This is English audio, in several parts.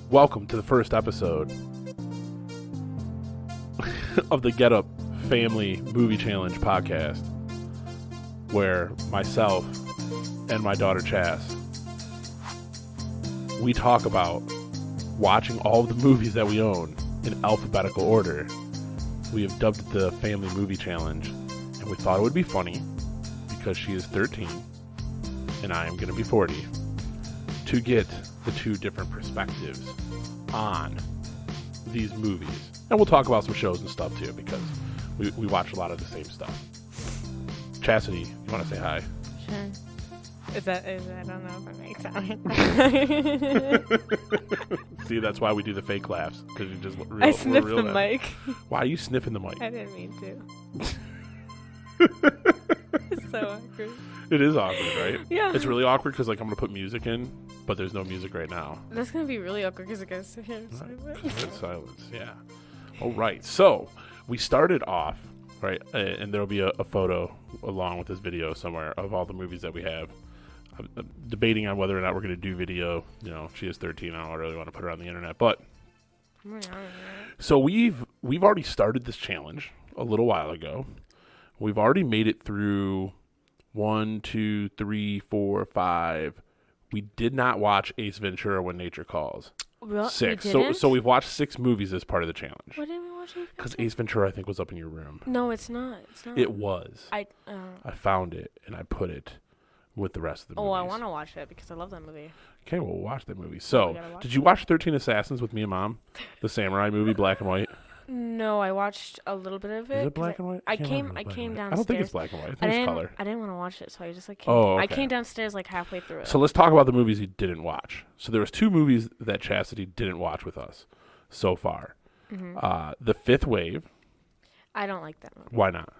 Welcome to the first episode of the Get Up Family Movie Challenge podcast, where myself and my daughter Chas, we talk about watching all of the movies that we own in alphabetical order. We have dubbed it the Family Movie Challenge, and we thought it would be funny because she is 13 and I am going to be 40 to get the two different perspectives on these movies. And we'll talk about some shows and stuff too, because we watch a lot of the same stuff. Chastity, you want to say hi? Sure. Is that I don't know if it makes sense. See, that's why we do the fake laughs, because you just I sniffed the mic. Why are you sniffing the mic? I didn't mean to. It's so awkward. It is awkward, right? Yeah. It's really awkward because, like, I'm going to put music in, but there's no music right now. That's going to be really awkward because it goes to him. Right. Silence, yeah. All right. So, we started off, right, and there'll be a photo along with this video somewhere of all the movies that we have. I'm debating on whether or not we're going to do video. You know, she is 13. I don't really want to put her on the internet, but so we've already started this challenge a little while ago. We've already made it through 1, 2, 3, 4, 5. We did not watch Ace Ventura: When Nature Calls. Well, 6. You didn't? So we've watched 6 movies as part of the challenge. Why didn't we watch Ace Because Ventura? Ace Ventura, I think, was up in your room. No, it's not. It's not. It was. I found it and I put it with the rest of the movies. Oh, I want to watch it because I love that movie. Okay, we'll watch that movie. We So, gotta watch did you watch 13 Assassins with me and Mom? The samurai movie, black and white. No, I watched a little bit of it. Is it black and white? I can't came remember if it's black and white. downstairs. I don't think it's black and white. I think it's color. I didn't want to watch it, so I just like came. Oh, okay. I came downstairs like halfway through it. So let's talk about the movies you didn't watch. So there was 2 movies that Chastity didn't watch with us so far. Mm-hmm. The Fifth Wave. I don't like that movie. Why not?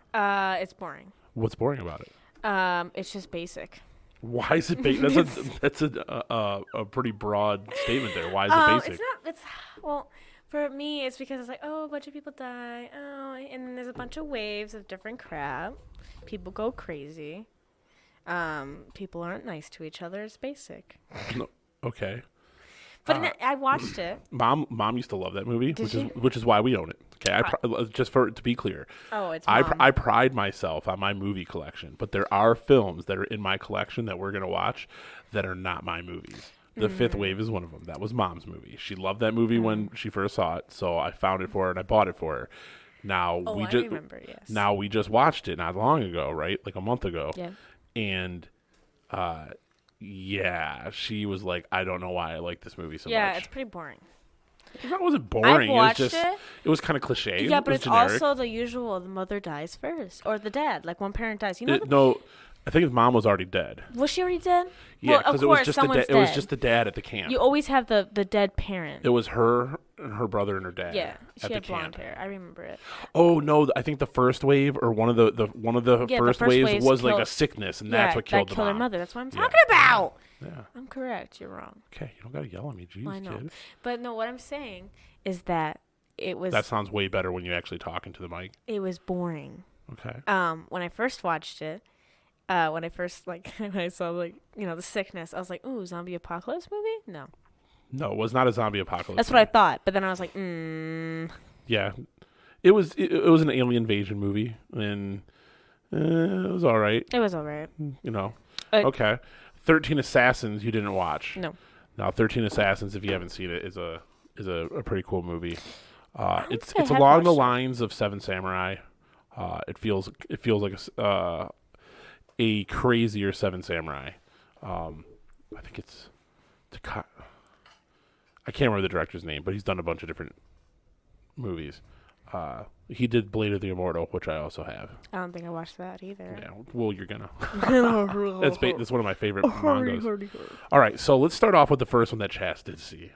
It's boring. What's boring about it? It's just basic. Why is it basic? That's a pretty broad statement there. Why is it basic? It's not. It's well, for me, it's because it's like, oh, a bunch of people die. Oh, and then there's a bunch of waves of different crap. People go crazy. People aren't nice to each other. It's basic. No, okay. But I watched it. Mom used to love that movie, Did which is why we own it. Okay, just for to be clear, Oh, it's I Mom. I pride myself on my movie collection, but there are films that are in my collection that we're gonna watch that are not my movies. The Fifth Wave is one of them. That was Mom's movie. She loved that movie when she first saw it, so I found it for her and I bought it for her. Now Oh, we I just remember. Yes. now we just watched it not long ago, right? Like a month ago. Yeah. And yeah, she was like, I don't know why I like this movie so Yeah, much. it's pretty boring. That wasn't boring. I've watched it was just it. It was kind of cliche. Yeah, It but was it's generic. also the usual. The mother dies first, or the dad. Like one parent dies. You know, No, I think his mom was already dead. was she already dead? Yeah, well, because of it was course, just someone's it was dead. just the dad at the camp. You always have the dead parent. It was her and her brother and her dad. Yeah, at she the had blonde camp. hair. I remember it. Oh no, I think the first wave or one of the first waves waves was like killed- a sickness, and that's what killed that the her mom. mother. That's what I'm Yeah. talking about. Yeah. I'm correct. You're wrong. Okay, you don't gotta yell at me, jeez, I know. kid. But no, what I'm saying is that it was That sounds way better when you actually talk into the mic. it was boring. Okay. When I first watched it, when I first when I saw the sickness, I was like, ooh, zombie apocalypse movie? No. No, it was not a zombie apocalypse. That's what I thought. But then I was like, Yeah, it was an alien invasion movie, and it was all right. it was alright. You know. Uh, Okay. 13 Assassins you didn't watch. No. Now 13 Assassins, if you haven't seen it, is a pretty cool movie. It's think I have along the watched it. lines of Seven Samurai. It feels like a crazier Seven Samurai. I think it's I can't remember the director's name, but he's done a bunch of different movies. He did Blade of the Immortal, which I also have. I don't think I watched that either. Yeah, well, you're gonna. That's one of my favorite mangas. Hurry. All right, so let's start off with the first one that Chas did see.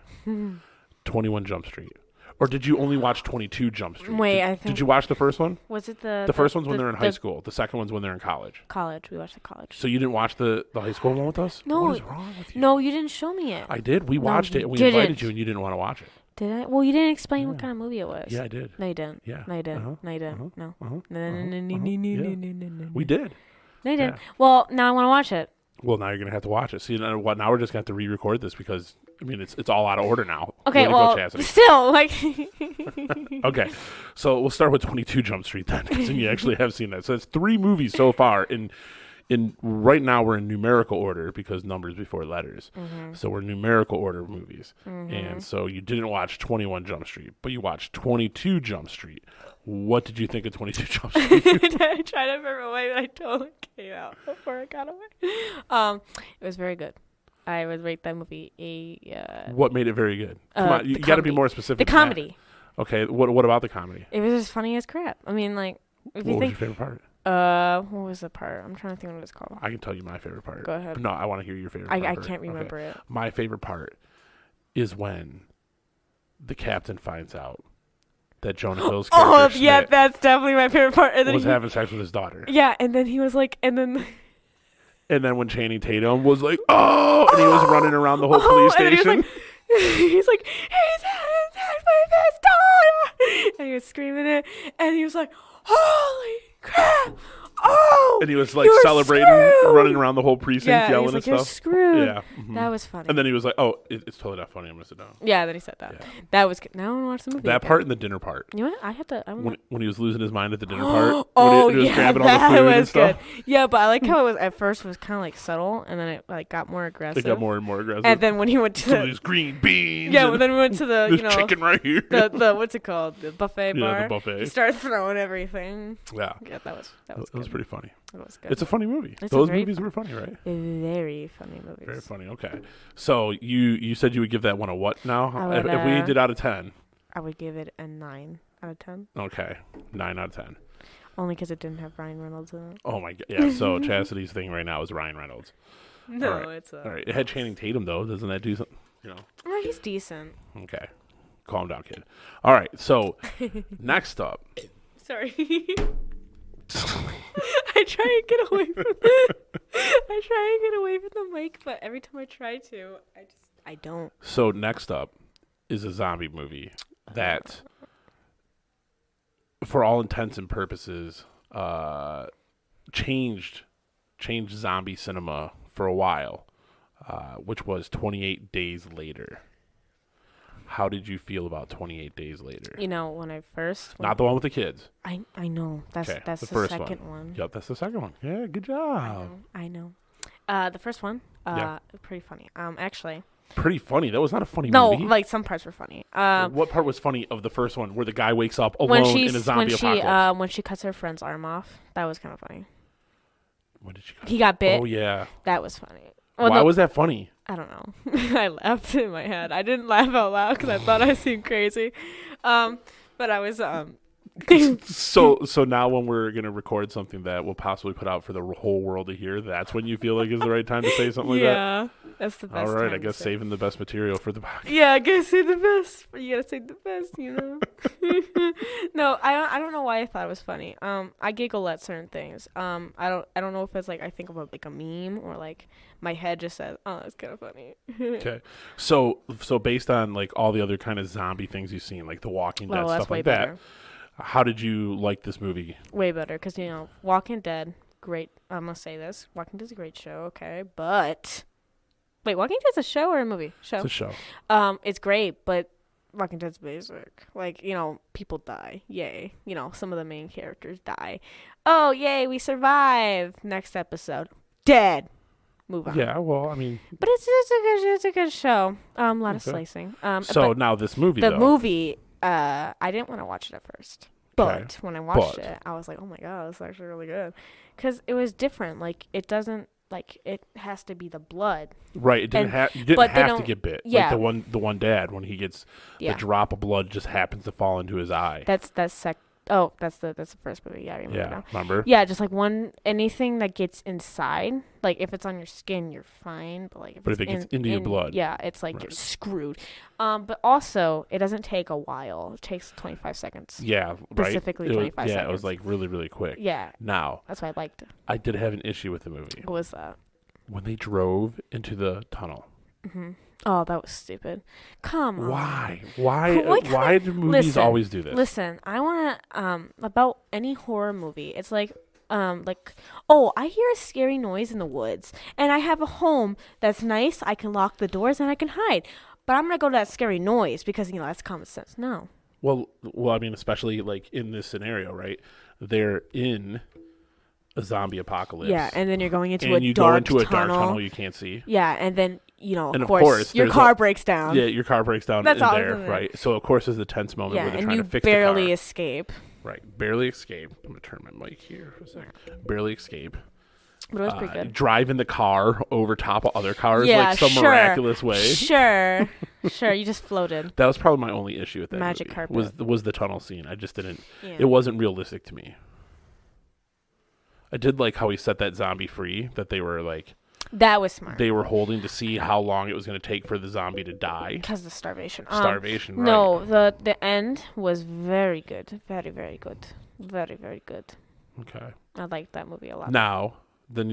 21 Jump Street. Or did you only watch 22 Jump Street? Wait, did, I think- Did you watch the first one? Was it the First one's when they're in high the school. The second one's when they're in college. college? We watched the college. So you didn't watch the high school one with us? No. What is wrong with you? No, you didn't show me it. I did. We watched you it and we didn't. invited you and you didn't want to watch it. Did I? Well, you didn't explain what Yeah. kind of movie it was. Yeah, I did. No, you didn't. Yeah. No, you didn't. Uh-huh. No, you didn't. Uh-huh. No. Uh-huh. No. We did. No, you didn't. Yeah. Well, now I want to watch it. Well, now you're going to have to watch it. See, now we're just going to have to re-record this because I mean, it's all out of order now. Okay, Way to go, well, Chastity. still, like... Okay, so we'll start with 22 Jump Street then, because you actually have seen that. So it's 3 movies so far. In right now we're in numerical order because numbers before letters. So we're numerical order movies. And so you didn't watch 21 Jump Street, but you watched 22 Jump Street. What did you think of 22 Jump Street? I tried to remember away, but I totally came out before I got away. It was very good. I would rate that movie a... What made it very good? Come on, you got to be more specific. The than that. comedy. Okay, what about the comedy? It was as funny as crap. I mean, like... If What you was think, your favorite part? what was the part? I'm trying to think what it's called. I can tell you my favorite part. Go ahead. No, I want to hear your favorite part. I can't remember it. My favorite part is when the captain finds out that Jonah Hill's character Schmidt that's definitely my favorite part. And then was having sex with his daughter. Yeah, and then he was like, and then when Channing Tatum was like, oh, and he was running around the whole police and then station. he's like, he's having sex with his daughter, and he was screaming it, and he was like, holy crap! Oh, and he was like you're celebrating, screwed! running around the whole precinct, Yeah, yelling he was like, and you're stuff. screwed. Yeah, That was funny. And then he was like, "Oh, it's totally not funny. I'm gonna sit down." Yeah, then he said that. Yeah. That was good. Now I want to watch the movie. That again. part and the dinner part. You know what? I have to. When he was losing his mind at the dinner part. Oh, when he was yeah, grabbing all that the food was and stuff. good. Yeah, but I like how it was at first was kind of like subtle, and then it like got more aggressive. It got more and more aggressive. And then when he went to some of the, these green beans. yeah, and well, then we went to the this you know chicken right here. the what's it called, the buffet bar. Yeah, the buffet. He started throwing everything. Yeah, Yeah, that was that good. was pretty funny. That was good. It's a funny movie. It's a Those very movies were funny, right? Very funny movies. Very funny. Okay, so you said you would give that one a what now? I would, if we did out of 10. I would give it a 9 out of 10. Okay, 9 out of 10. Only because it didn't have Ryan Reynolds in it. Oh my god. Yeah. So Chastity's thing right now is Ryan Reynolds. No, All right. it's All right. It had Channing Tatum though. Doesn't that do something? You know. Oh, he's decent. Okay. Calm down, kid. All right. So next up. Sorry. I try and get away from the mic, but every time I try to, I don't. So next up is a zombie movie that, for all intents and purposes, changed zombie cinema for a while, which was 28 Days Later. How did you feel about 28 Days Later? You know, when I first... Not the one with the kids. I know. That's Okay, the first second one. Yep, that's the second one. Yeah, good job. I know. The first one, Yeah. pretty funny. Actually. Pretty funny. That was not a funny No, movie. like some parts were funny. What part was funny of the first one where the guy wakes up alone in a zombie apocalypse? When she cuts her friend's arm off, that was kind of funny. When did she He got bit. Oh, yeah. That was funny. Well, Why was that funny? I don't know. I laughed in my head. I didn't laugh out loud because I thought I seemed crazy. But I was So now when we're going to record something that we'll possibly put out for the whole world to hear, that's when you feel like is the right time to say something like that? Yeah, that's the best. All right, time I guess to say. saving the best material for the podcast. Yeah, I gotta say the best. You gotta say the best, you know. No, I don't know why I thought it was funny. I giggle at certain things. I don't know if it's like I think of like a meme or like my head just says, "Oh, that's kind of funny." Okay, so based on like all the other kind of zombie things you've seen, like The Walking Dead, Well, that's stuff way like better. that, how did you like this movie? Way better, because you know, Walking Dead, great. I'm gonna say this: Walking Dead's a great show, okay? But wait, Walking Dead's a show or a movie? Show. It's a show. It's great, but Walking Dead's basic. Like, you know, people die. Yay. You know, some of the main characters die. Oh, yay, we survive. Next episode, dead. Move on. Yeah, well, I mean, But it's a good show. A lot of Okay. slicing. so but now this movie, the though. movie, I didn't want to watch it at first. But Okay. when I watched But- it, I was like, oh my God, this is actually really good. Because it was different. Like, it doesn't, like, it has to be the blood. Right, it didn't and- have you didn't but they have to don't- get bit. yeah. Like the one dad when he gets Yeah. the drop of blood just happens to fall into his eye. That's the first movie. Yeah, I remember Yeah, now. remember? Yeah, just like anything that gets inside, like if it's on your skin, you're fine. But like But if it gets into your blood. yeah, it's like you're Right. screwed. But also, it doesn't take a while. It takes 25 seconds. Yeah, right. Specifically It was- 25 Yeah, it was seconds. like really, really quick. Yeah, Now, that's why I liked it. I did have an issue with the movie What was that? when they drove into the tunnel. Oh, that was stupid. Come on. Why? What kind Why do movies Listen, always do this? Listen, I want to about any horror movie. It's like oh, I hear a scary noise in the woods and I have a home that's nice. I can lock the doors and I can hide. but I'm gonna go to that scary noise because that's common sense. No. Well, I mean, especially like in this scenario, right? They're in a zombie apocalypse. Yeah, and then you're going into and a you dark go into tunnel. a dark tunnel you can't see. Yeah, and then and of course your car breaks down. Yeah, your car breaks down. That's in all there, right? So of course there's a tense moment Yeah, where they're and trying you to fix the car. barely escape. Right, barely escape. I'm gonna turn my mic here for a second. Barely escape. But it was pretty good. Driving the car over top of other cars Yeah, like some sure. miraculous way. Sure, you just floated. That was probably my only issue with that Magic movie, carpet. was the tunnel scene. I just didn't. Yeah. It wasn't realistic to me. I did like how he set that zombie free. That they were like. That was smart. They were holding to see how long it was going to take for the zombie to die. Because of starvation. Starvation, right. No, the end was very good. Very, very good. Very, very good. Okay. I liked that movie a lot. Now, then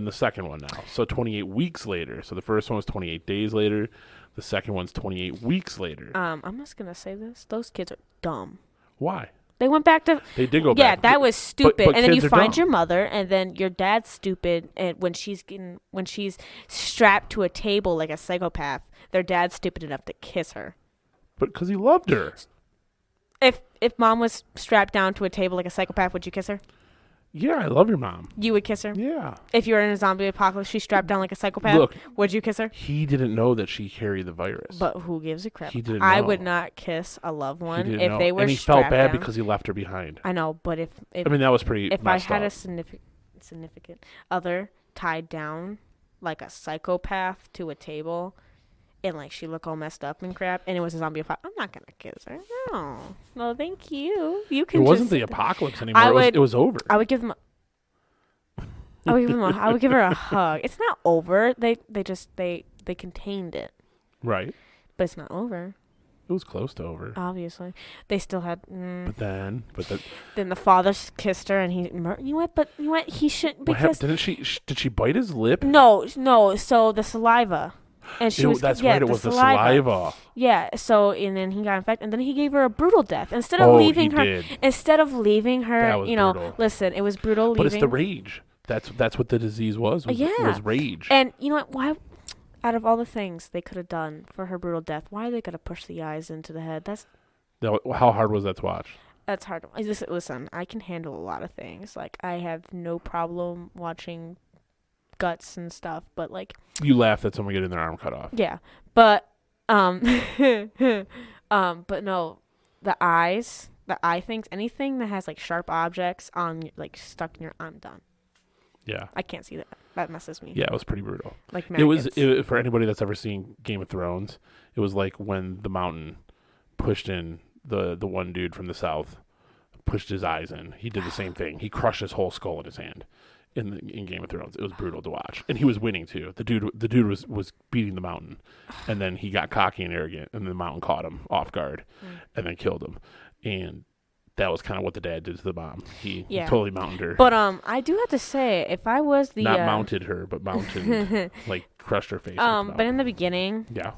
the second one now. So 28 weeks later. So the first one was 28 days later. The second one's 28 weeks later. I'm just going to say this. Those kids are dumb. Why? They went back to... They did go back. Yeah, that was stupid. But and then you kids are find dumb. your mother, and then your dad's stupid. And when she's strapped to a table like a psychopath, their dad's stupid enough to kiss her. But because he loved her. If mom was strapped down to a table like a psychopath, would you kiss her? Yeah, I love your mom. You would kiss her? Yeah. If you were in a zombie apocalypse, she's strapped down like a psychopath, Look, would you kiss her? he didn't know that she carried the virus. But who gives a crap? He didn't I know. would not kiss a loved He one didn't if know. they were and he strapped felt bad down. because he left her behind. I know, but if I mean, that was pretty if I messed had up. a significant other tied down like a psychopath to a table, and like she looked all messed up and crap, and it was a zombie apocalypse, I'm not gonna kiss her. No, thank you. You It can. wasn't just, the apocalypse anymore. It was over. I would give them. I would give her a hug. It's not over. They contained it, Right. but it's not over. It was close to over. Obviously, they still had. But then Then the father kissed her, and he. You know what? But you know what? He shouldn't what happened? because. Did she bite his lip? No. So the saliva, and she was. That's yeah, right. It was the saliva. Yeah. So and then he got infected, and then he gave her a brutal death instead of Oh, leaving he her. did. Instead of leaving her, That was brutal. listen, it was brutal. But leaving. it's the rage. That's what the disease was. Yeah. Was rage. And you know what? Why? Out of all the things they could have done for her brutal death, why are they gonna push the eyes into the head? How hard was that to watch? That's hard. Listen, I can handle a lot of things. Like I have no problem watching guts and stuff, but like You laughed at someone getting their arm cut off. yeah, but but no, the eye things, anything that has like sharp objects on like stuck in your, I'm done. Yeah. I can't see that. That messes me. Yeah, it was pretty brutal. Like It was maggots. for anybody that's ever seen Game of Thrones. It was like when the Mountain pushed in the one dude from the south, pushed his eyes in. He did the same thing. He crushed his whole skull in his hand in Game of Thrones. It was brutal to watch, and he was winning too. The dude was beating the Mountain, and then he got cocky and arrogant, and the Mountain caught him off guard, and then killed him. And that was kind of what the dad did to the mom. He totally mounted her. But I do have to say, if I was the Not mounted her, but mounted like crushed her face. but in the beginning, yeah.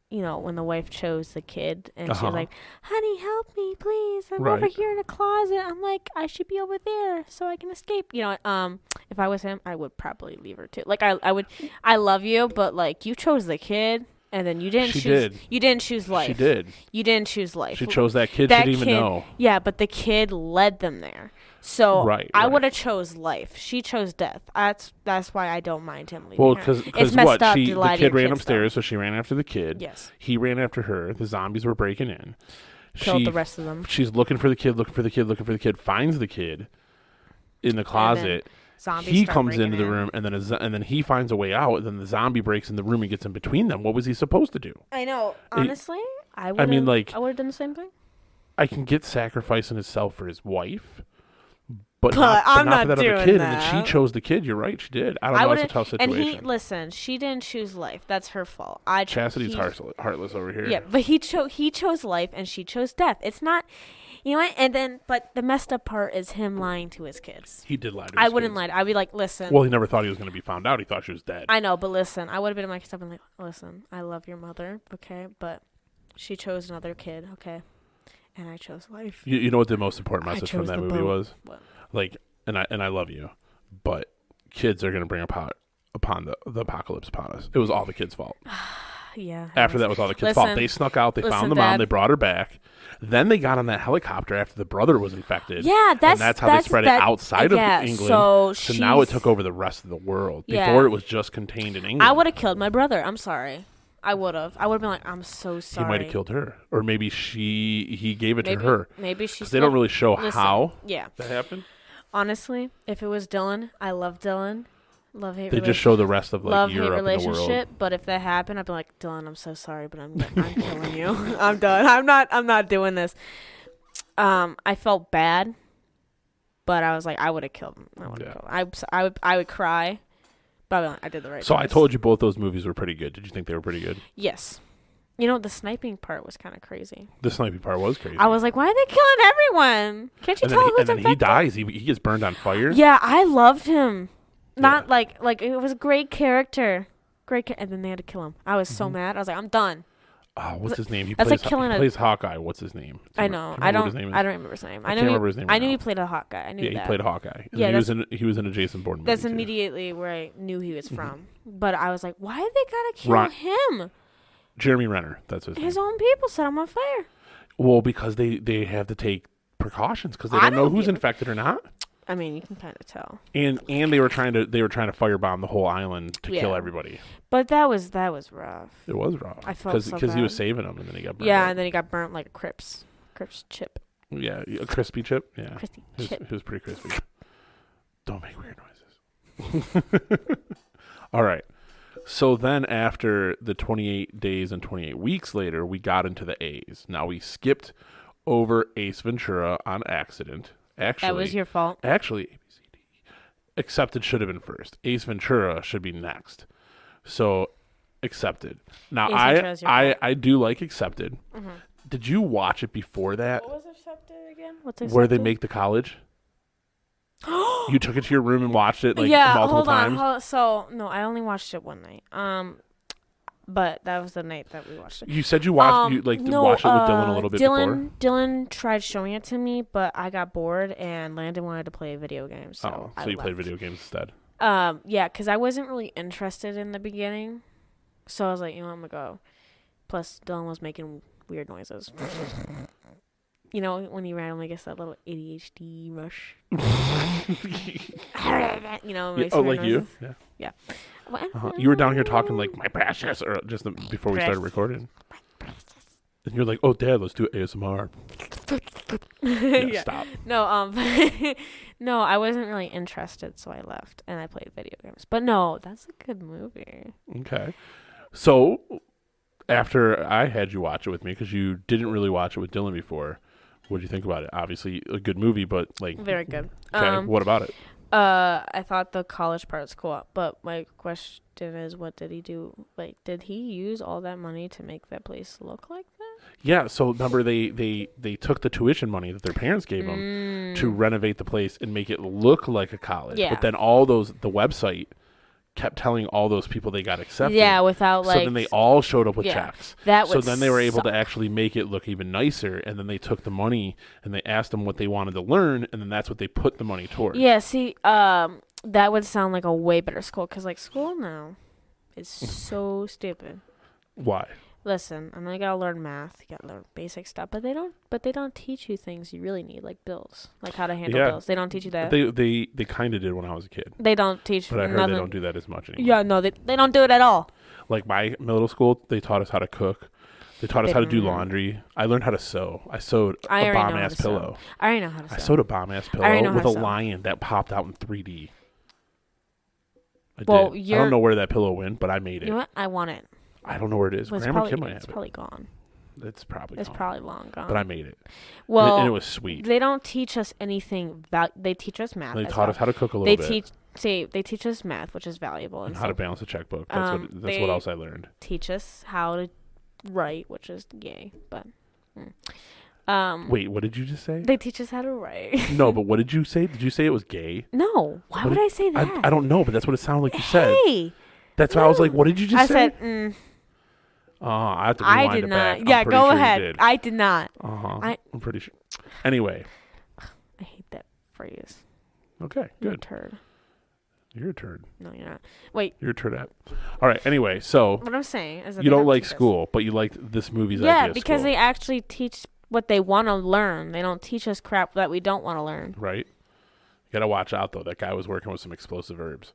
When the wife chose the kid and she Uh-huh. was like, "Honey, help me, please! I'm Right. over here in a closet." I'm like, "I should be over there so I can escape." If I was him, I would probably leave her too. Like I would. I love you, but like you chose the kid. And then you didn't She choose. did. You didn't choose life. She did. You didn't choose life. She chose that kid. That She didn't even kid- know. Yeah, but the kid led them there. So Right, I right. would have chose life. She chose death. That's why I don't mind him leaving Well, her. because It's messed what up the to lie to kid your ran kids, upstairs, so she ran after the kid. Yes. He ran after her. The zombies were breaking in. Killed the rest of them. She's looking for the kid. Finds the kid in the closet. Zombies He start comes breaking into the in. room, and then he finds a way out. And then the zombie breaks in the room and gets in between them. What was he supposed to do? I know. Honestly, I would. I mean, like- I would have done the same thing. I can get sacrificing himself for his wife, but I'm not not for that other doing kid. that. And then she chose the kid. You're right. She did. I don't know. It's a tough And situation. she didn't choose life. That's her fault. Chastity's heartless over here. Yeah, but he chose life, and she chose death. It's not. You know what? And then, but the messed up part is him lying to his kids. He did lie to his I wouldn't kids. lie. I'd be like, listen. Well, he never thought he was going to be found out. He thought she was dead. I know, but listen, I would have been in my stuff and like, listen, I love your mother, okay, but she chose another kid, okay, and I chose life. You know what the most important I message from chose that the movie boat. was? What? Like, and I love you, but kids are going to bring upon the apocalypse upon us. It was all the kids' fault. Yeah. After that was all the kids' fault. Listen, They snuck out. They found listen, the mom. Dad. They brought her back. Then they got on that helicopter after the brother was infected. Yeah, and that's how they spread it outside of England. So now it she's- took over the rest of the world. Yeah. Before it was just contained in England. I would have killed my brother. I'm sorry. I would have. I would have been like, I'm so sorry. He might have killed her, or maybe he gave it maybe, to her. Maybe she. 'Cause they don't really show Listen, how Yeah. that happened. Honestly, if it was Dylan, I love Dylan. Love hate. They just show the rest of like love hate Europe and the world. relationship. But if that happened, I'd be like, Dylan, I'm so sorry, but I'm killing you. I'm done. I'm not doing this. I felt bad, but I was like, I would have killed him. I would cry, but I did the right. So choice. I told you both those movies were pretty good. Did you think they were pretty good? Yes. You know, the sniping part was kind of crazy. The sniping part was crazy. I was like, why are they killing everyone? Can't you and tell then, who's and then infected? he dies. He gets burned on fire. Yeah, I loved him. Not Yeah. like it was a great character. And then they had to kill him. I was so mad. I was like, I'm done. Oh, what's his name? He That's plays, like killing he a- plays Hawkeye. What's his name? I know. Can you remember what his name is? I don't remember his name. I can't remember his name I right knew now. he played a Hawkeye. I knew Yeah, that. he played Hawkeye. And Yeah, he was in a Jason Bourne movie. That's too. immediately where I knew he Mm-hmm. was from. But I was like, why did they gotta kill Ron- him? Jeremy Renner. That's his name. His own people set him on fire. Well, because they have to take precautions because they I don't know don't who's give a- infected or not. I mean, you can kind of tell. And they were trying to firebomb the whole island to kill Yeah. everybody. But that was rough. It was rough. I felt so because he was bad. saving them and then he got burned. Yeah, up. and then he got burnt like a Crips chip. Yeah, a crispy chip. Yeah, Crispy he chip. was pretty crispy. Don't make weird noises. All right. So then after the 28 days and 28 weeks later, we got into the A's. Now we skipped over Ace Ventura on accident. Actually, That was your fault. Actually, A, B, C, D. Accepted should have been first. Ace Ventura should be next. So, Accepted. Now, Ace Ventura is your I do like Accepted. Did you watch it before that? What was Accepted again? What's Where they make the college? You took it to your room and watched it like yeah, multiple hold times? on. So, no, I only watched it one night. But that was the night that we watched it. You said you watched no, watched it with Dylan a little bit before. Dylan tried showing it to me, but I got bored and Landon wanted to play video games. So So you played video games instead. Yeah, because I wasn't really interested in the beginning. So I was like, you know, I'm going to go. Plus, Dylan was making weird noises. You know, when he randomly gets that little ADHD rush. You know, makes Oh, weird like you? noises. Yeah. What? You were down here talking like my precious, or just before we started recording. And you're like, "Oh, Dad, let's do ASMR." Yeah. Stop. No, no, I wasn't really interested, so I left and I played video games. But no, that's a good movie. Okay. So after I had you watch it with me, because you didn't really watch it with Dylan before, what did you think about it? Obviously, a good movie, but like, Very good. okay, what about it? I thought the college part was cool, but my question is, what did he do? Like, did he use all that money to make that place look like that? Yeah. So remember, they took the tuition money that their parents gave them to renovate the place and make it look like a college. Yeah. But then the website kept telling all those people they got accepted. Yeah, without So like. then they all showed up with yeah, checks. that So would then they were able to suck. actually make it look even nicer. And then they took the money and they asked them what they wanted to learn. And then that's what they put the money towards. Yeah, see, that would sound like a way better school, because like school now is so stupid. Why? Listen, I know you gotta learn math, you gotta learn basic stuff, but they don't teach you things you really need, like bills, like how to handle Yeah. bills. They don't teach you that. They kind of did when I was a kid. They don't teach. But I heard nothing. they don't do that as much anymore. Yeah, no, they don't do it at all. Like my middle school, they taught us how to cook. They taught us They how to do didn't. laundry. I learned how to sew. I sewed I a already know bomb how ass to sew. pillow. I already know how to sew. I sewed a bomb ass already know pillow how with to a sew. lion that popped out in 3D. I Well, did. I don't know where that pillow went, but I made it. You know what? I want it. I don't know where it is. Well, Grandma Kim might it's have probably gone. it. It's probably It's gone. probably long gone. But I made it. well, And it was sweet. they don't teach us anything. They teach us math. They as taught well. us how to cook a little They bit. they teach us math, which is valuable, And and how to so balance a checkbook. That's what they- else I learned. teach us how to write, which is gay. But Wait, what did you just say? they teach us how to write. No, but what did you say? Did you say it was gay? No, why What would did- I say that? I don't know, but that's what it sounded like you said. Hey, That's why I was like, what did you just I say? said. I have to rewind I did it not. back. I'm Yeah, pretty go sure you ahead. did. I did not. I'm pretty sure. Anyway, I hate that phrase. okay, You good. turd. You're a turd. No, you're not. Wait. You're a turdette. All right. Anyway, so What I'm saying is that you they don't have like teachers. school, but you like this movie's idea Yeah, of because school, they actually teach what they want to learn. They don't teach us crap that we don't want to learn. right? You gotta watch out though. That guy was working with some explosive herbs.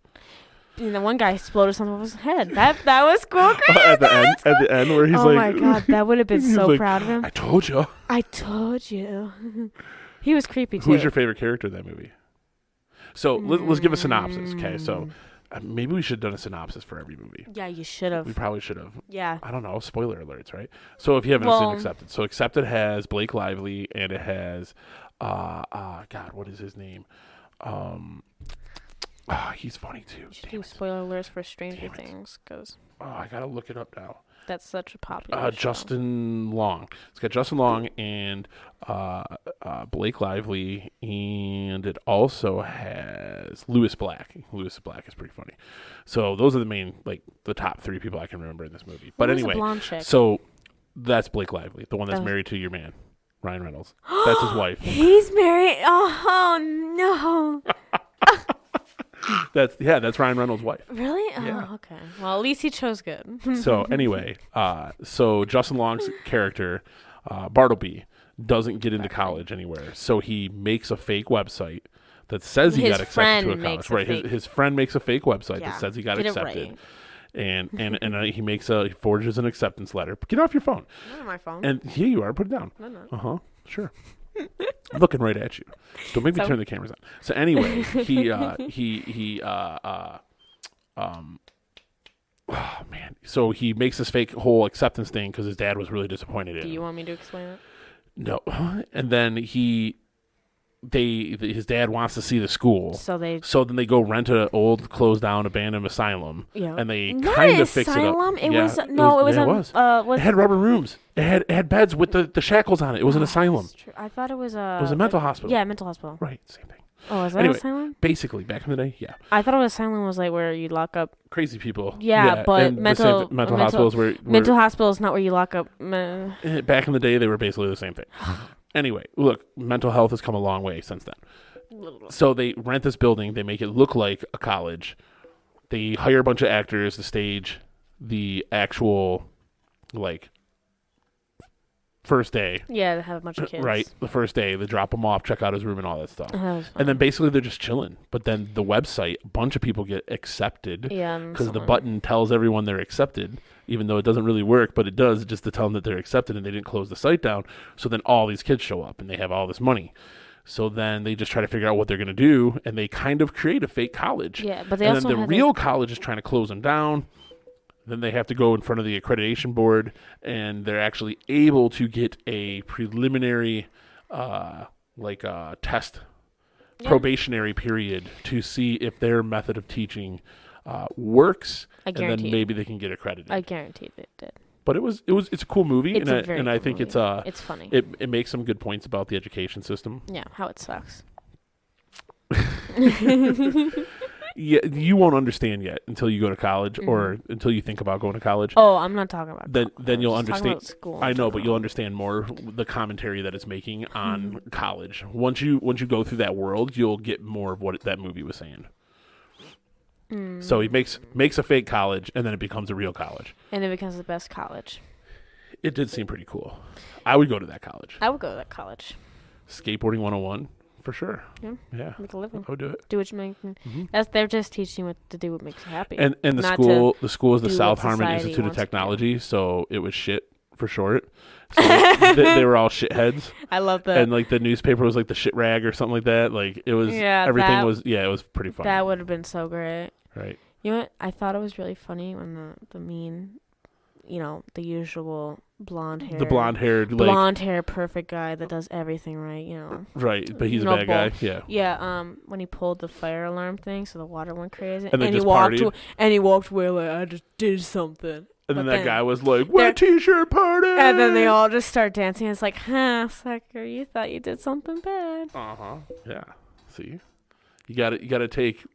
And the one guy exploded something with his head. That was cool. At the end, where he's oh like, my god, that would have been he's so like, proud of him. I told you. I told you. He was creepy too. Who's your favorite character in that movie? So let's give a synopsis. Okay, so maybe we should have done a synopsis for every movie. Yeah, you should have. We probably should have. Yeah. I don't know. Spoiler alerts, right? So if you haven't seen Accepted, so Accepted has Blake Lively and it has, God, what is his name? He's funny too. You should do spoiler alerts for Stranger Things because I gotta look it up now. that's such a popular show. Justin Long. It's got Justin Long and Blake Lively, and it also has Lewis Black. Lewis Black is pretty funny. So those are the main, like, the top three people I can remember in this movie. But Who was the anyway, blonde chick? so that's Blake Lively, the one that's Oh. married to your man, Ryan Reynolds. That's his wife. He's married. Oh no. That's Ryan Reynolds' wife. Really? Yeah. Oh, okay. Well, at least he chose good. So anyway, so Justin Long's character, Bartleby, doesn't get into college anywhere. So he makes a fake website that says he His got accepted to a friend college. makes a Right. fake- His friend makes a fake website Yeah. that says he got Get it accepted. right. And he forges an acceptance letter. Get off your phone. Not on my phone. And here you are. Put it down. No. Sure. I'm looking right at you. Don't make me turn the cameras on. So anyway, oh man. So he makes this fake whole acceptance thing because his dad was really disappointed in Do him. you want me to explain it? No. And then his dad wants to see the school. So then they go rent an old, closed down, abandoned asylum. Yeah. And they Not kind an of fix it up. asylum. It Yeah, was no. It was yeah, an. it was. Was It had rubber rooms. It had beds with the shackles on it. It was an asylum. That's true. I thought it was a. It was a mental hospital. Yeah, mental hospital. Right, same thing. Oh, is that Anyway, an asylum? Basically, back in the day, yeah. I thought an asylum was like where you lock up. Crazy people. Yeah, but and the same mental hospitals were mental hospital is not where you lock up. back in the day, they were basically the same thing. Anyway, look, mental health has come a long way since then. So they rent this building. They make it look like a college. They hire a bunch of actors to stage the actual, like, first day. Yeah, they have a bunch of kids. Right, the first day. They drop him off, check out his room and all that stuff. That was fun. And then basically they're just chilling. But then the website, a bunch of people get accepted. Yeah, Because the button tells everyone they're accepted, even though it doesn't really work, but it does just to tell them that they're accepted and they didn't close the site down. So then all these kids show up and they have all this money. So then they just try to figure out what they're going to do, and they kind of create a fake college. Yeah, but they and also then the had real college is trying to close them down. Then they have to go in front of the accreditation board, and they're actually able to get a preliminary, test, probationary period to see if their method of teaching works, and then guarantee. maybe they can get accredited. I guaranteed it did. But it's a cool movie, It's a very and I cool think movie. It's funny. it makes some good points about the education system. Yeah, how it sucks. Yeah, you won't understand yet until you go to college or until you think about going to college. Oh, I'm not talking about. Then you'll I'm just talking understand. about school. I know, but you'll understand more the commentary that it's making on college. Once you go through that world, you'll get more of what that movie was saying. So he makes a fake college, and then it becomes a real college. And it becomes the best college. It did seem pretty cool. I would go to that college. I would go to that college. Skateboarding 101 for sure. Yeah, Make a living. I would do it. Do what you make. They're just teaching you what to do what makes you happy. And the Not school is the do South what Harmon society Institute of wants you to do. Technology, so it was shit for short. So they were all shitheads, I love that. and like the newspaper was like the shit rag or something like that. Like it was everything it was pretty funny. That would have been so great. Right. You know what? I thought it was really funny when the mean, the usual blonde hair. The blonde-haired, blonde hair, perfect guy that does everything right. right, but he's a No bad bull. guy. Yeah. Yeah. When he pulled the fire alarm thing, so the water went crazy, And they he just walked partied. and he walked away like I just did something. And then But that guy was like, "We're t-shirt party!" And then they all just start dancing. It's like, sucker, you thought you did something bad. Yeah. See, you got to take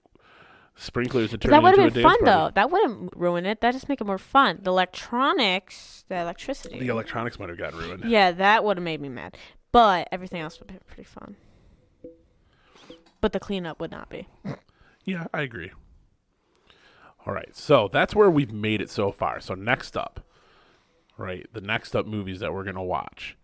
sprinklers and turn That it would into a have been dance fun, party. though. That wouldn't ruin it. That just make it more fun. The electricity. The electronics might have got ruined. Yeah, that would have made me mad. But everything else would be pretty fun. But the cleanup would not be. Yeah, I agree. All right, so that's where we've made it so far. So next up, right, the next up movies that we're going to watch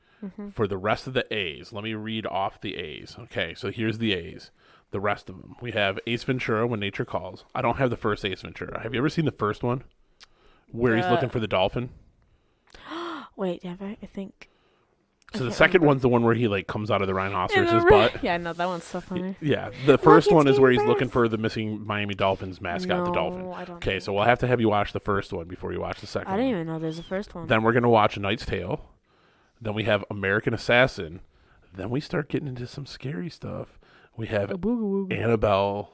for the rest of the A's. Let me read off the A's. Okay, so here's the A's. The rest of them. We have Ace Ventura, When Nature Calls. I don't have the first Ace Ventura. Have you ever seen the first one? Where he's looking for the dolphin? Wait, I think. So the second one's the one where he like comes out of the rhinoceros's butt. Yeah, no, that one's so funny. Yeah, the first one is where he's looking for the missing Miami Dolphins mascot, the dolphin. I don't Okay, so we'll have to have you watch the first one before you watch the second I one. didn't even know there's a first one. Then we're going to watch A Knight's Tale. Then we have American Assassin. Then we start getting into some scary stuff. We have Annabelle.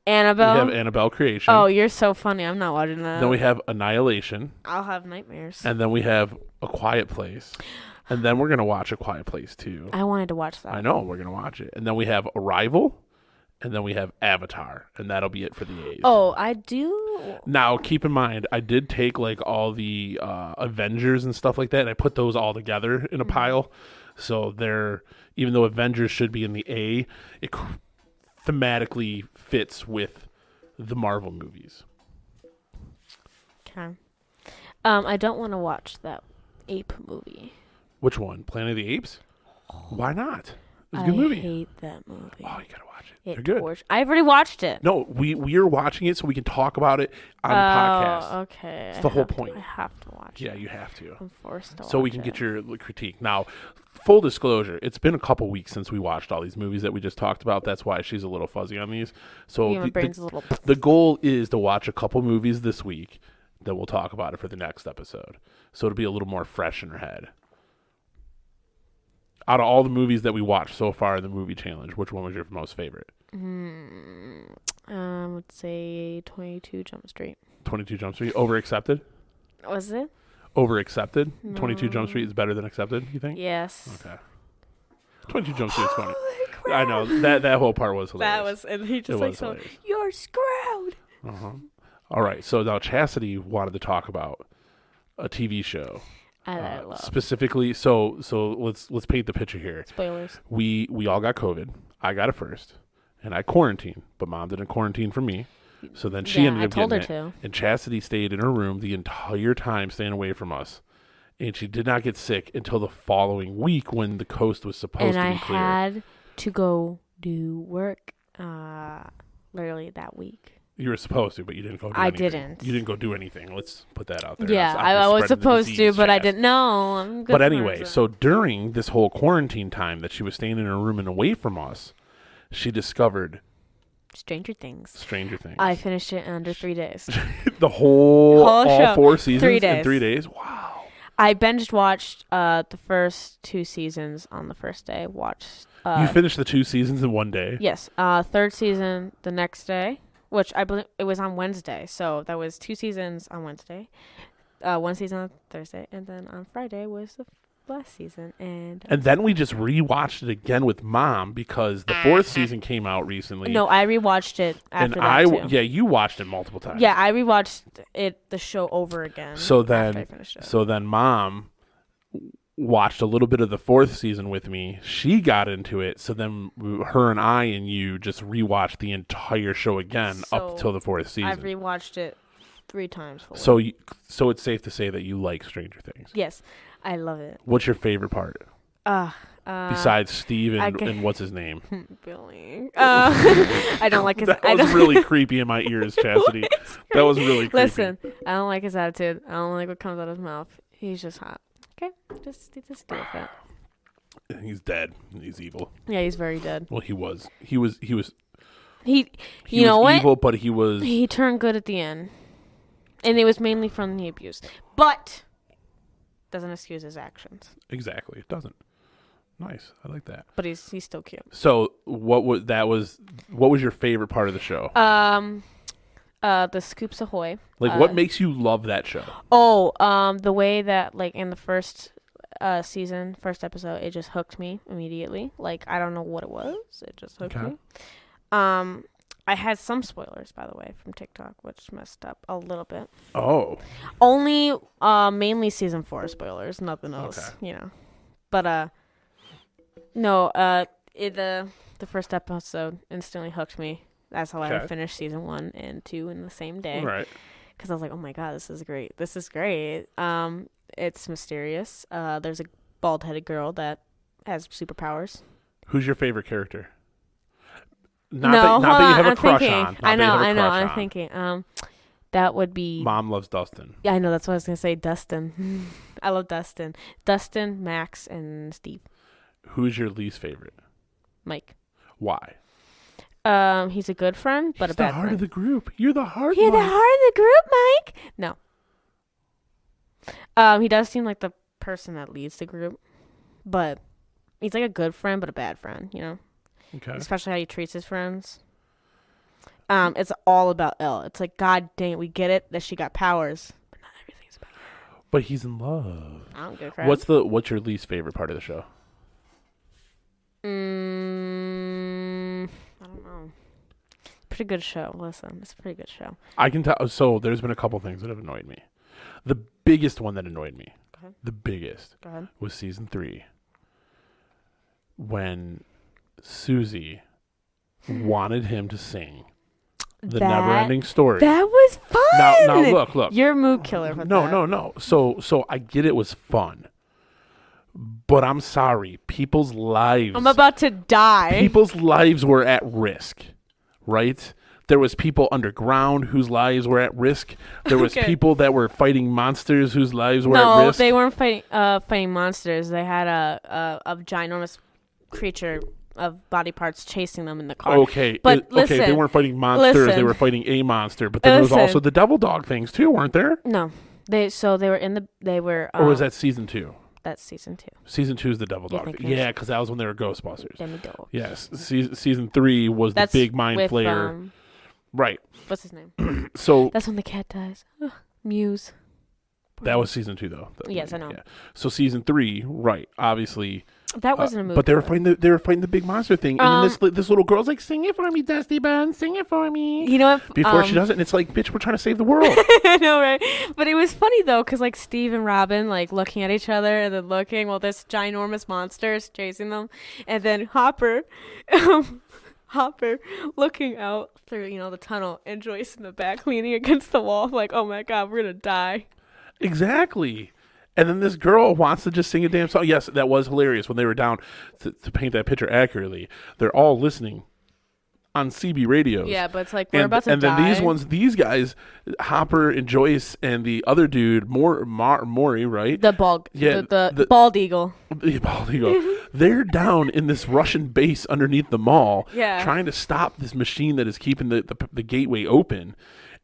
Annabelle? We have Annabelle Creation. Oh, you're so funny. I'm not watching that. Then we have Annihilation. I'll have nightmares. And then we have A Quiet Place. And then we're going to watch A Quiet Place too. I wanted to watch that. I know, we're going to watch it. And then we have Arrival. And then we have Avatar. And that'll be it for the A's. Oh, I do. Now, keep in mind, I did take like all the Avengers and stuff like that, and I put those all together in a pile. So they're, even though Avengers should be in the A, it thematically fits with the Marvel movies. Okay. I don't want to watch that ape movie. Which one? Planet of the Apes? Why not? It's a good movie. I hate that movie. Oh, you gotta watch it. They're good. I've already watched it. No, we are watching it so we can talk about it on the podcast. Okay. It's the whole point. I have to watch it. Yeah, you have to. I'm forced to watch it. So we can get your critique. Now, full disclosure, it's been a couple weeks since we watched all these movies that we just talked about. That's why she's a little fuzzy on these. So the goal is to watch a couple movies this week. Then we'll talk about it for the next episode. So it'll be a little more fresh in her head. Out of all the movies that we watched so far in the movie challenge, which one was your most favorite? I would say 22 Jump Street. 22 Jump Street. Over Accepted? Was it? Over Accepted? No. 22 Jump Street is better than Accepted, you think? Yes. Okay. 22 Jump Street is funny. I know. That whole part was hilarious. That was, and he just like, so, you're screwed. Uh-huh. All right. So now Chastity wanted to talk about a TV show. I love. Specifically, so let's paint the picture here. Spoilers. We all got COVID. I got it first, and I quarantined, but Mom didn't quarantine for me. So then she ended up getting it. To. And Chastity stayed in her room the entire time, staying away from us. And she did not get sick until the following week when the coast was supposed to be clear. And I had to go do work literally that week. You were supposed to, but you didn't go do anything. anything. Didn't. You didn't go do anything. Let's put that out there. Yeah, I was supposed to, but I didn't know. I'm a good but anyway, person. So during this whole quarantine time that she was staying in her room and away from us, she discovered Stranger Things. I finished it in under 3 days. The whole all show. 4 seasons 3 days. in 3 days? Wow. I binge watched the first 2 seasons on the first day. Watched. You finished the 2 seasons in 1 day? Yes. Third season the next day, which I believe it was on Wednesday. So that was 2 seasons on Wednesday, 1 season on Thursday, and then on Friday was the last season. And then we just rewatched it again with Mom because the 4th season came out recently. No, I rewatched it after that too. Yeah, you watched it multiple times. Yeah, I rewatched the show over again. So after I then, finished it. so then Mom watched a little bit of the 4th season with me. She got into it. So then her and I and you just rewatched the entire show again up till the 4th season. I've rewatched it 3 times. So it's safe to say that you like Stranger Things. Yes, I love it. What's your favorite part? Besides Steve and what's his name? Billy. I don't like his. That was really creepy in my ears, Chastity. That was really creepy. Listen, I don't like his attitude. I don't like what comes out of his mouth. He's just hot. Okay, just deal with it. He's dead. He's evil. Yeah, he's very dead. Well, he was. He was you was know what? evil, but he was. He turned good at the end, and it was mainly from the abuse. But doesn't excuse his actions. Exactly, it doesn't. Nice, I like that. But he's still cute. So what was your favorite part of the show? The Scoops Ahoy. Like, what makes you love that show? The way that, like, in the first season, first episode, it just hooked me immediately. Like, I don't know what it was. It just hooked me. I had some spoilers, by the way, from TikTok, which messed up a little bit. Oh. Only, mainly season 4 spoilers, nothing else, you know. But, no, the first episode instantly hooked me. That's how I Okay. finished season 1 and 2 in the same day. Right. Because I was like, oh my god, this is great. This is great. It's mysterious. There's a bald-headed girl that has superpowers. Who's your favorite character? No, Not that you have I'm a crush thinking. on. I know. I'm I'm thinking. That would be. Mom loves Dustin. Yeah, I know. That's what I was gonna say. Dustin. I love Dustin. Dustin, Max, and Steve. Who's your least favorite? Mike. Why? He's a good friend, but He's a bad the heart friend. of the group. You're the heart. You're the Mike. heart of the group, Mike. No. He does seem like the person that leads the group, but he's like a good friend, but a bad friend. You know, Okay. especially how he treats his friends. It's all about Elle. It's like, God dang it, we get it that she got powers, but not everything's about her. But he's in love. I don't give a crap. What's your least favorite part of the show? I don't know. Pretty good show. Listen, it's a pretty good show. I can tell. So there's been a couple things that have annoyed me. The biggest one that annoyed me, Go ahead. the biggest, Go ahead. was season 3 when Susie wanted him to sing the Never-Ending Story. That was fun. Now look. You're a mood killer. With that. No. So I get it was fun, but I'm sorry. People's lives. I'm about to die. People's lives were at risk, right? There was people underground whose lives were at risk. There was Okay. people that were fighting monsters whose lives were at No, risk. they weren't fighting monsters. They had a ginormous creature of body parts chasing them in the car. Okay, But they listen, weren't fighting monsters. They listen. were fighting a monster. But then there was Listen. also the devil dog things too, weren't there? No, they were in the Or was that season 2? that's season 2. Season 2 is the devil Yeah, dog. I think Thing. it is. Yeah, because that was when they were Ghostbusters. Demi Dog. Yes, season 3 was That's the big mind with, flayer. Right. what's his name? So That's when the cat dies. Ugh, Muse. that was season 2, though. Yes, I know. Yeah. So season 3, right? Obviously, That wasn't a movie. but they were fighting the big monster thing, and then this little girl's like, "Sing it for me, Dusty Bun, sing it for me." You know what? Before she does it, and it's like, "Bitch, we're trying to save the world." I know, right? But it was funny though, because like Steve and Robin like looking at each other and then looking while this ginormous monsters chasing them, and then Hopper looking out through the tunnel, and Joyce in the back leaning against the wall, like, oh my god, we're gonna die. Exactly. And then this girl wants to just sing a damn song. Yes, that was hilarious when they were down to paint that picture accurately. They're all listening on CB radios. Yeah, but it's like we're about to and die. then these guys, Hopper and Joyce and the other dude, Maury, right? The bald, Yeah, the bald eagle. The bald eagle. They're down in this Russian base underneath the mall, Yeah. trying to stop this machine that is keeping the gateway open,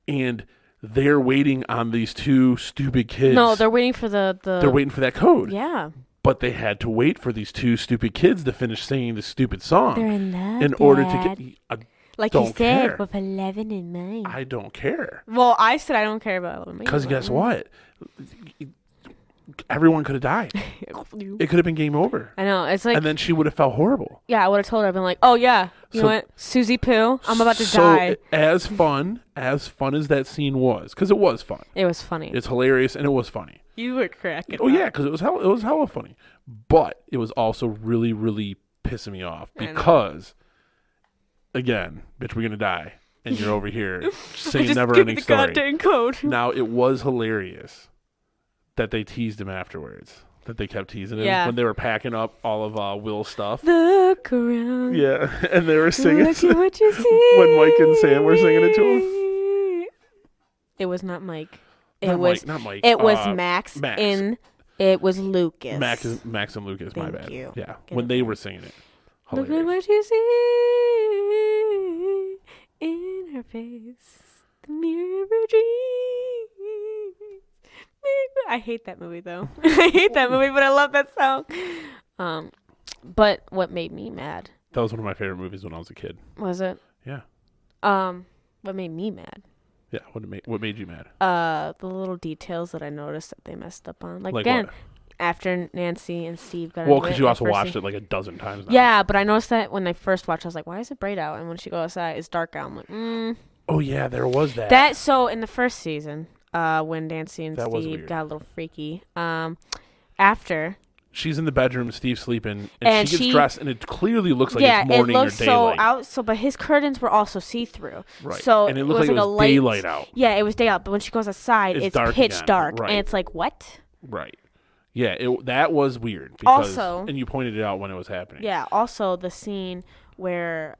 and they're waiting on these two stupid kids. No, they're waiting for the. They're waiting for that code. Yeah, But they had to wait for these two stupid kids to finish singing the stupid song they're in love. in order to Dad. get. like you don't said, care. with 11 in mind. I don't care. Well, I said I don't care about 11. Because guess what? Everyone could have died. It could have been game over. I know. It's like, And then she would have felt horrible. yeah, I would have told her. I've been like, oh yeah, you know So- what, Susie Poo, I'm about to So die. as fun as that scene was, because it was fun. It was funny. It's hilarious and it was funny. You were cracking. Oh up. yeah, because it was hella funny. But it was also really, really pissing me off I know. because, again, bitch, we're gonna die, and you're over here saying Just never give me ending the story. goddamn code. Now it was hilarious that they teased him afterwards. That they kept teasing him Yeah. when they were packing up all of Will's stuff. Look around. Yeah, and they were singing Look at what you see. when Mike and Sam were singing it to him. It was not Mike. It Not was. Mike, not Mike. It was Max. Max. It was Lucas. Max and Lucas. My Thank bad. you. Yeah, Get when it they right. were singing it. Look at Hilarious. what you see in her face. The mirror of her dreams. I hate that movie though. I hate that movie, but I love that song. But what made me mad That was one of my favorite movies when I was a kid. was it? Yeah. What made me mad? Yeah. What made you mad? The little details that I noticed that they messed up on. Like, Like again, what? after Nancy and Steve got Well, into because it you in the also first watched season- it like a dozen times now. Yeah, but I noticed that when I first watched, I was like, "Why is it bright out?" And when she goes outside, it's dark out. I'm like, Oh yeah, there was that. That so in the first season, when Nancy and That was Steve weird. got a little freaky, after she's in the bedroom, Steve's sleeping, and And she gets she- dressed, and it clearly looks like yeah, it's morning it looks or so daylight. out. So, but his curtains were also see through. Right. So and it looked was like it a was light, daylight out. Yeah, it was day out. But when she goes outside, It's it's dark pitch again. dark, Right. and it's like what? Right. Yeah, that was weird. Because, Also- and you pointed it out when it was happening. Yeah. Also, the scene where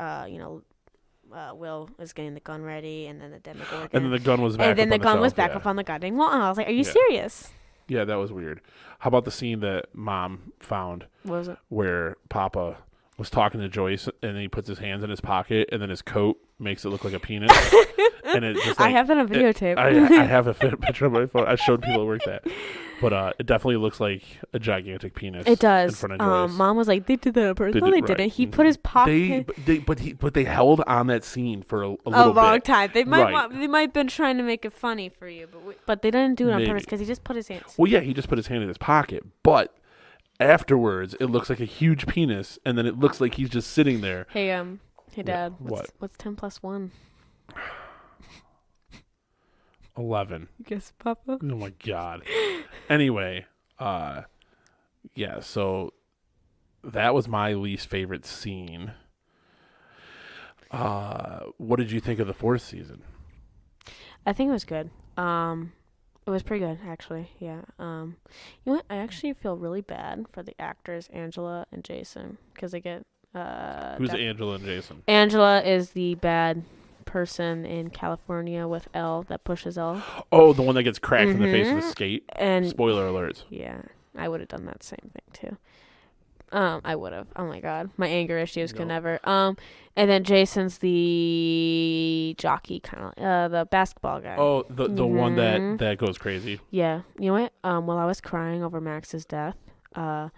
Will is getting the gun ready, and then the Demogorgon. And then the gun was back and then up the on gun was shelf, back yeah. up on the goddamn wall. And I was like, "Are you Yeah. serious?" Yeah, that was weird. How about the scene that Mom found What was it? where Papa was talking to Joyce, and he puts his hands in his pocket, and then his coat makes it look like a penis. And it just I like, have that on videotape. I have a picture on my phone. I showed people at work that. But it definitely looks like a gigantic penis. It does. In front of Joyce. Mom was like, "They did that on purpose." They No, they did- right. didn't. He put his pocket But they held on that scene for a a little long bit. time. They might Right. they might have been trying to make it funny for you, but they didn't do it on Maybe. purpose because he just put his hands. Well, yeah, he just put his hand in his pocket, but afterwards it looks like a huge penis, and then it looks like he's just sitting there. Hey Dad. what? What's 10 plus 1? 11. Guess, Papa. Oh my god. Anyway, yeah, so that was my least favorite scene. What did you think of the 4th season? I think it was good. It was pretty good actually. Yeah. You know what? I actually feel really bad for the actors Angela and Jason because they get Who's Angela and Jason? Angela is the bad person in California with Elle that pushes Elle. Oh, the one that gets cracked in the face with a Mhm. skate. And Spoiler alerts. yeah, I would have done that same thing too. I would have. Oh my god, my anger issues could Nope. never. And then Jason's the jockey, kind of, the basketball guy. Oh, the one Mhm. that goes crazy. Yeah, you know what? While I was crying over Max's death, Whoa!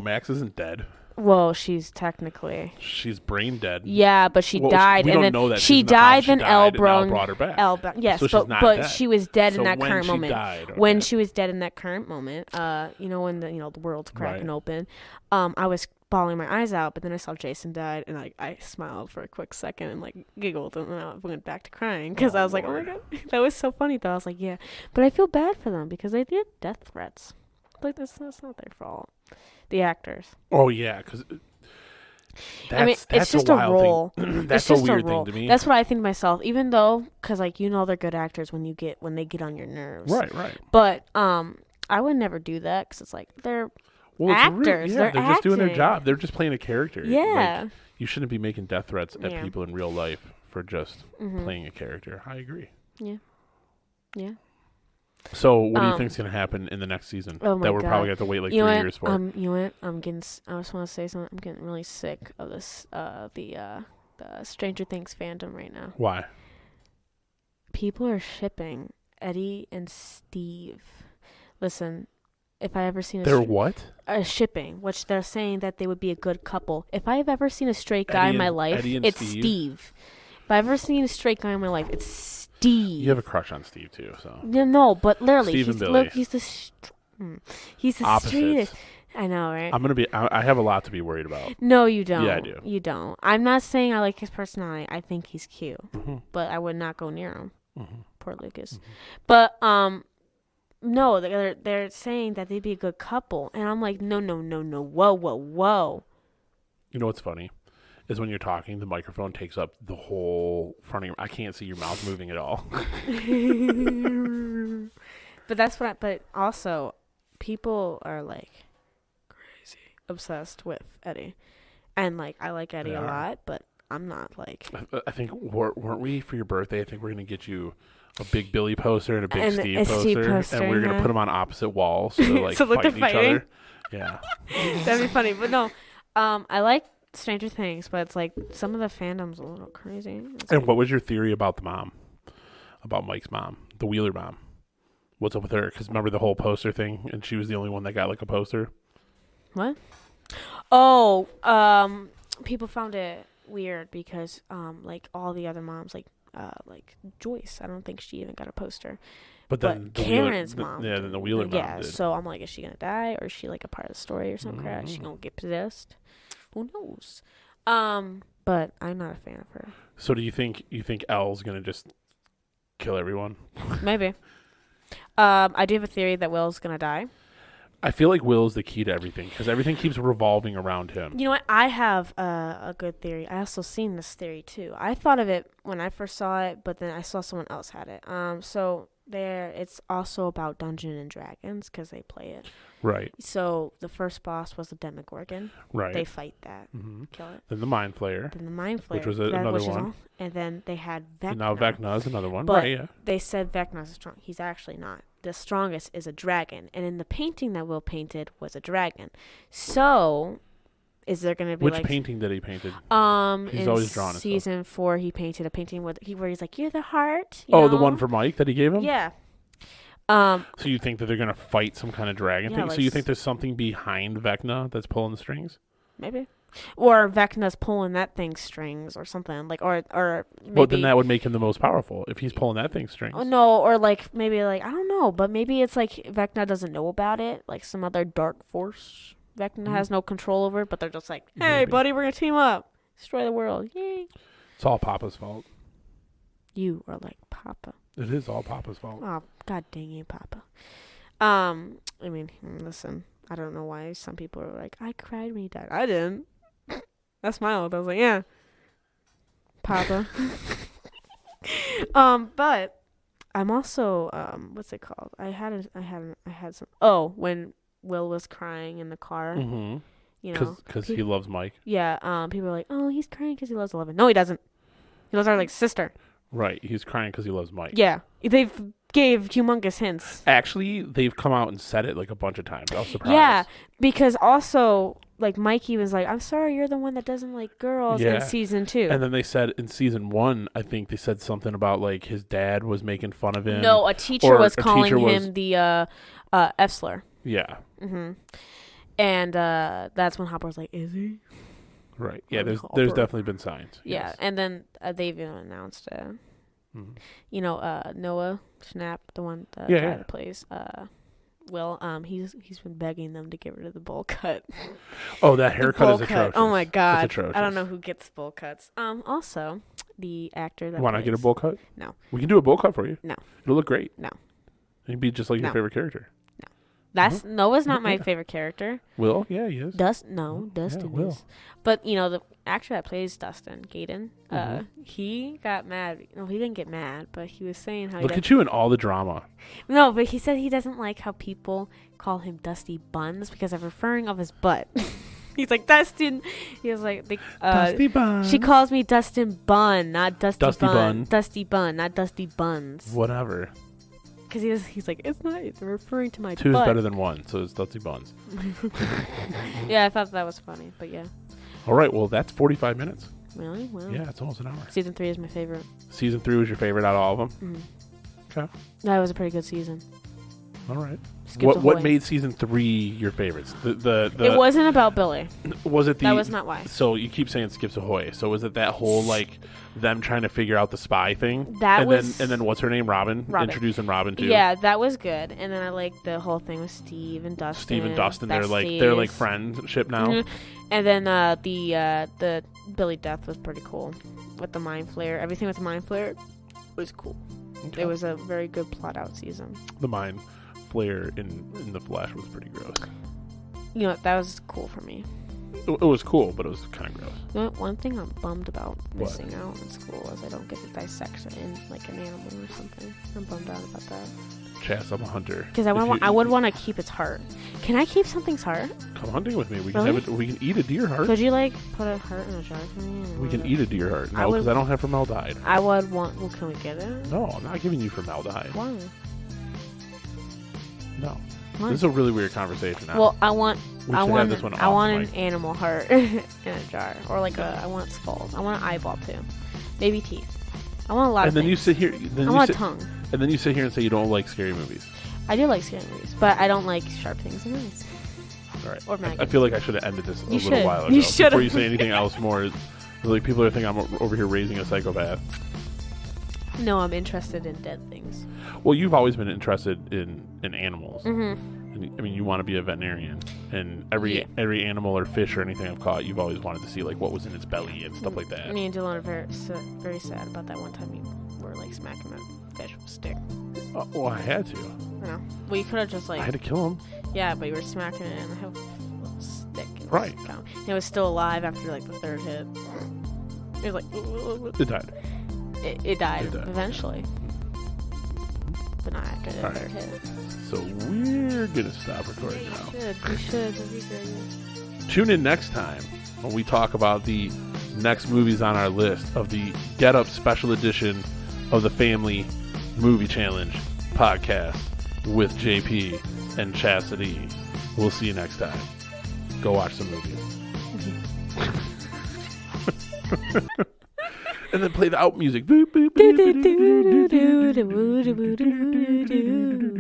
Max isn't dead. well, she's technically, She's brain dead. yeah, but she Well, died, we and don't then know that she she's in the house. died. She Then died, Elle and Elle brought brought her back. yes, So she's but not but dead. she was dead So in that when current she moment. died, When okay. she was dead in that current moment, when the world's cracking Right. open, I was bawling my eyes out, but then I saw Jason died, and I smiled for a quick second and like giggled, and then I went back to crying because I was like, Lord. oh my god, that was so funny. Though I was like, yeah, but I feel bad for them because they did death threats. Like that's not their fault. The actors. Oh yeah, because I mean, it's just a a wild role. thing. That's It's just a weird role. thing to me. That's what I think myself. Even though, because like they're good actors when they get on your nerves. right. But I would never do that because it's like they're Well, it's actors. They're just doing their acting. job. They're just playing a character. Yeah. Like, you shouldn't be making death threats at Yeah. people in real life for just Mhm. playing a character. I agree. Yeah. So, what do you think's going to happen in the next season? Oh my that we're God. probably going to have to wait like You know 3 what? years for. You know what? I just want to say something. I'm getting really sick of this. The Stranger Things fandom right now. Why? People are shipping Eddie and Steve. Listen, if I ever seen They're what? shipping, which they're saying that they would be a good couple. If I have ever seen a straight guy Eddie in my and- life, Eddie and it's Steve? Steve. If I've ever seen a straight guy in my life, it's Steve. You have a crush on Steve too, so No, but literally, Steve and he's Billy. he's the he's the opposites. straightest. I know, right? I'm gonna be. I have a lot to be worried about. No, you don't. Yeah, I do. You don't. I'm not saying I like his personality. I think he's cute, Mm-hmm. but I would not go near him. Mm-hmm. Poor Lucas. But no, they're saying that they'd be a good couple, and I'm like, no, whoa. You know what's funny is when you're talking, the microphone takes up the whole front of your. I can't see your mouth moving at all. But that's what. But also, people are like crazy obsessed with Eddie, and like I like Eddie They a are. lot, but I'm not like. I think weren't we for your birthday? I think we're gonna get you a big Billy poster and a big And Steve a Steve poster, poster, and we're gonna yeah. put them on opposite walls so they're like So look, they're fighting each fighting? other. Yeah. That'd be funny, but no. I like Stranger Things, but it's like some of the fandom's a little crazy. It's And like, what was your theory about the mom? About Mike's mom, the Wheeler mom? What's up with her? Because remember the whole poster thing, and she was the only one that got like a poster. what? Oh, people found it weird because like all the other moms, like Joyce, I don't think she even got a poster. But then But the Karen's Wheeler, mom. then the Wheeler mom Yeah, did. so I'm like, is she gonna die or is she like a part of the story or something? Crap? Is she Mhm. gonna get possessed? Who knows? But I'm not a fan of her. So do you think Elle's gonna just kill everyone? Maybe. I do have a theory that Will's gonna die. I feel like Will is the key to everything because everything keeps revolving around him. You know what? I have a good theory. I also seen this theory too. I thought of it when I first saw it, but then I saw someone else had it. So it's also about Dungeons and Dragons because they play it. Right. So the first boss was the Demogorgon. Right. They fight that, kill it. Then the Mind Flayer. Then the Mind Flayer, which was another one. And then they had Vecna. And now Vecna is another one. But right. Yeah. they said Vecna's strong. He's actually not. The strongest is a dragon, and in the painting that Will painted was a dragon. So, is there going to be which painting did he painted? He's in always drawn season 4, he painted a painting where he's like, "You're the heart." The one for Mike that he gave him. Yeah. So you think that they're gonna fight some kind of dragon thing? Like So you think there's something behind Vecna that's pulling the strings? Maybe. Or Vecna's pulling that thing's strings or something like, or maybe. Well, then that would make him the most powerful if he's pulling that thing's strings. Oh no, or like maybe like I don't know, but maybe it's like Vecna doesn't know about it, like some other dark force Vecna has no control over, but they're just like, hey, buddy, we're gonna team up, destroy the world, yay! It's all Papa's fault. You are like Papa. It is all Papa's fault. Oh, god dang you, Papa. I mean, listen, I don't know why some people are like, I cried when he died. I didn't. I smiled. I was like, yeah, Papa. But I'm also what's it called? I had some. Oh, when Will was crying in the car. Mm-hmm. You know, because he loves Mike. Yeah. People are like, oh, he's crying because he loves Eleven. No, he doesn't. He loves our like sister. Right. He's crying because he loves Mike. Yeah. They've gave humongous hints. Actually, they've come out and said it like a bunch of times. I was surprised. Yeah, because also like Mikey was like, "I'm sorry, you're the one that doesn't like girls." In season 2. And then they said in season 1, I think they said something about like his dad was making fun of him. No, a teacher was calling him the F-slur. Yeah. Mhm. And that's when Hopper was like, "Is he?" Right. Yeah. There's definitely been signs. Yeah, yes. and then they've even announced, you know, Noah Schnapp, the one guy that plays Will. He's been begging them to get rid of the bowl cut. Oh, that haircut is atrocious. Oh my god, it's atrocious. I don't know who gets bowl cuts. Also, the actor that want to get a bowl cut? No, we can do a bowl cut for you. No, it'll look great. No, it'd be just like your favorite character. That's Noah's not my favorite character. Will? Yeah, he is. Dustin Will. is. But you know the actor that plays Dustin, Gaten, he got mad. No, he didn't get mad, but he was saying how. Look at you in all the drama. No, but he said he doesn't like how people call him Dusty Buns because of referring of his butt. He's like Dustin. He was like, Dusty Bun. She calls me Dustin Bun, not Dusty Bun. Dusty Bun, not Dusty Buns. Whatever. Because he's like, it's not. It's referring to my 2 butt. is better than 1, so it's Dusty Buns. Yeah, I thought that was funny, but yeah. All right, well, that's 45 minutes. Really? Wow. Yeah, it's almost an hour. Season 3 is my favorite. Season 3 was your favorite out of all of them? Okay. That was a pretty good season. All right. What made season 3 your favorites? It wasn't about Billy. Was it the? That was not why. So you keep saying Skips Ahoy. So was it that whole like them trying to figure out the spy thing? And then what's her name? Robin. Introducing Robin too. Yeah, that was good. And then I liked the whole thing with Steve and Dustin. They're like friendship now. Mm-hmm. And then the Billy death was pretty cool with the Mind Flayer. Everything with the Mind Flayer was cool. Okay. It was a very good plot out season. The Mind Flayer in the flesh was pretty gross. You know, that was cool for me. It was cool, but it was kind of gross. You know, one thing I'm bummed about missing out in school is I don't get to dissect it in like an animal or something. I'm bummed out about that. Chaz, I'm a hunter. Because I would want to keep its heart. Can I keep something's heart? Come hunting with me. We can eat a deer heart. Could you like put a heart in a jar for me? We can eat a deer heart. No, because I don't have formaldehyde. I would want. Well, can we get it? No, I'm not giving you formaldehyde. Why? No. What? This is a really weird conversation now. Well, I want an animal heart in a jar, or like I want skulls. I want an eyeball too, maybe teeth. I want a lot of things. And then you sit here. I want a tongue. And then you sit here and say you don't like scary movies. I do like scary movies, but I don't like sharp things in movies. All right. Or maggots. I feel like I should have ended this a little while ago. Before you say anything else more. Like people are thinking I'm over here raising a psychopath. No, I'm interested in dead things. Well, you've always been interested in animals. Mm-hmm. And, I mean, you want to be a veterinarian, and every animal or fish or anything I've caught, you've always wanted to see like what was in its belly and stuff like Me and Dylan are very sad about that one time we were like smacking that fish with a stick. Well, I had to. No. Well, you could have just I like. had to kill him. Yeah, but you were smacking it in a little stick. It was Right. down. It was still alive after like the third hit. It was like. It died. It died It died. eventually. But not after the All right. third hit. So we're gonna stop recording You now. should. You should. That'd be great. Tune in next time when we talk about the next movies on our list of the Get Up special edition of the Family Movie Challenge podcast with JP and Chastity. We'll see you next time. Go watch some movies. And then play the out music. Boop, boop, boop, boop, boop, boop, boop, boop, boop, boop, boop, boop, boop, boop, boop.